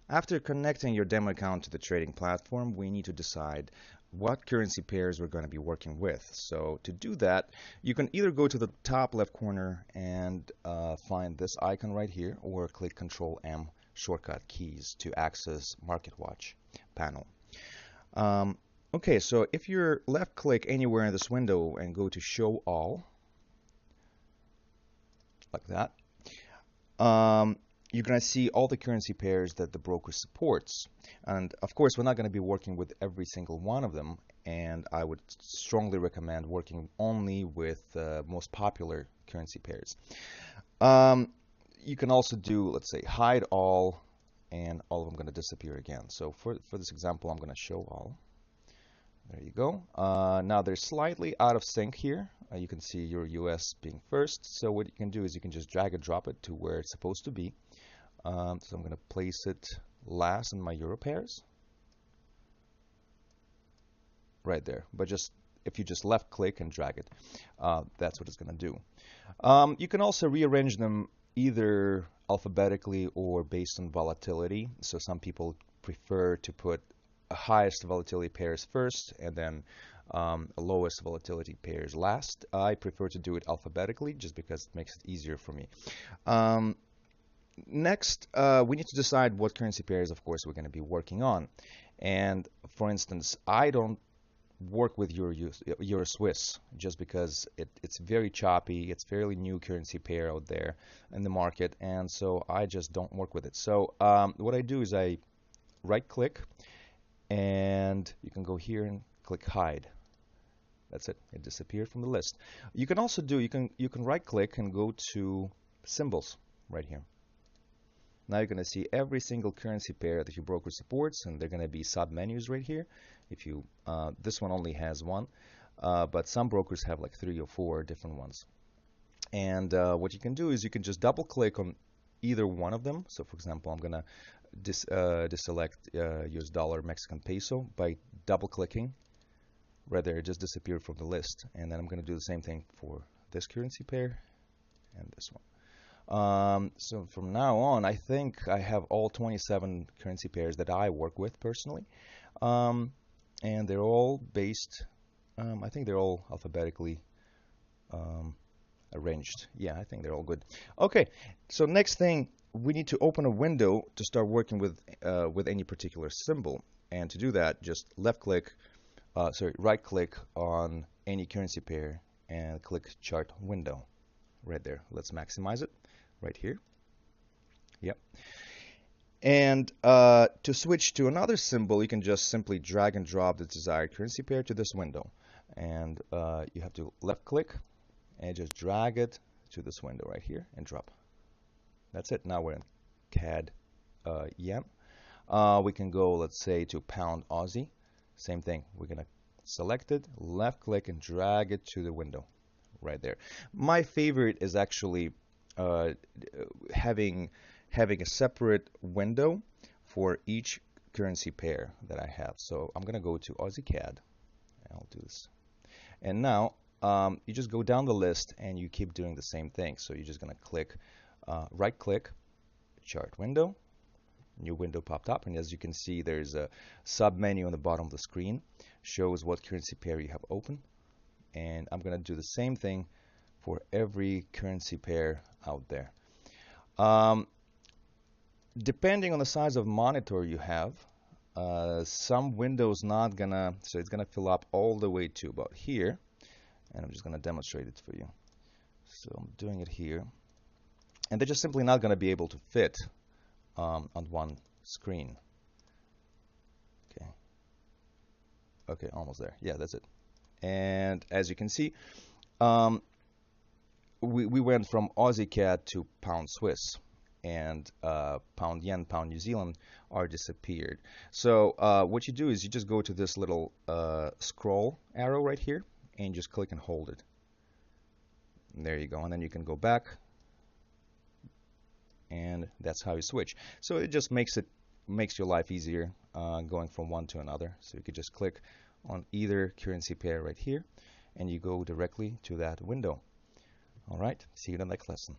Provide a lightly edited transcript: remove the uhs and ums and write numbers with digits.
After connecting your demo account to the trading platform, we need to decide what currency pairs we're going to be working with. So to do that, you can either go to the top left corner and find this icon right here, or click Control M shortcut keys to access Market Watch panel. Um, okay, so if you left click anywhere in this window and go to Show All, like that, um, you're going to see all the currency pairs that the broker supports. And of course, we're not going to be working with every single one of them. And I would strongly recommend working only with the most popular currency pairs. Um, you can also do, let's say, hide all, and all of them going to disappear again. So for this example, I'm going to show all. There you go. Now they're slightly out of sync here. You can see your US being first. So what you can do is you can just drag and drop it to where it's supposed to be. So I'm going to place it last in my euro pairs. Right there. But just if you just left click and drag it, that's what it's going to do. You can also rearrange them either alphabetically or based on volatility. So some people prefer to put highest volatility pairs first and then lowest volatility pairs last. I prefer to do it alphabetically just because it makes it easier for me. Next, we need to decide what currency pairs, of course, we're going to be working on. And for instance, I don't work with Euro Swiss just because it's very choppy. It's fairly new currency pair out there in the market, and so I just don't work with it. So what I do is I right click, and you can go here and click hide. That's it. It disappeared from the list. You can also do, you can right click and go to symbols right here. Now you're going to see every single currency pair that your broker supports, and they're going to be sub-menus right here. If you, this one only has one, but some brokers have like 3 or 4 different ones. And what you can do is you can just double click on either one of them. So for example, I'm going to deselect US dollar Mexican peso by double clicking. Right there, it just disappeared from the list. And then I'm going to do the same thing for this currency pair and this one. So from now on, I think I have all 27 currency pairs that I work with personally. And they're all based, I think they're all alphabetically arranged. Yeah, I think they're all good. Okay, so next thing, we need to open a window to start working with any particular symbol. And to do that, just right click on any currency pair and click Chart Window. Right there. Let's maximize it right here. Yep. And to switch to another symbol, you can just simply drag and drop the desired currency pair to this window. And you have to left click and just drag it to this window right here and drop. That's it. Now we're in CAD yen. We can go, let's say, to pound Aussie. Same thing. We're going to select it, left click, and drag it to the window right there. My favorite is actually having a separate window for each currency pair that I have. So I'm going to go to Aussie CAD. I'll do this. And now you just go down the list and you keep doing the same thing. So you're just going to click, right click, chart window. New window popped up, and as you can see, there's a sub menu on the bottom of the screen, shows what currency pair you have open. And I'm going to do the same thing for every currency pair out there. Depending on the size of monitor you have, some windows not gonna, so it's gonna fill up all the way to about here, and I'm just gonna demonstrate it for you. So I'm doing it here, and they're just simply not gonna be able to fit on one screen. Okay, almost there. Yeah, that's it. And as you can see, we went from Aussie CAD to pound Swiss, and pound yen, pound New Zealand are disappeared. So what you do is you just go to this little scroll arrow right here and just click and hold it. And there you go. And then you can go back, and that's how you switch. So it just makes your life easier going from one to another. So you could just click on either currency pair right here, and you go directly to that window. All right, see you in the next lesson.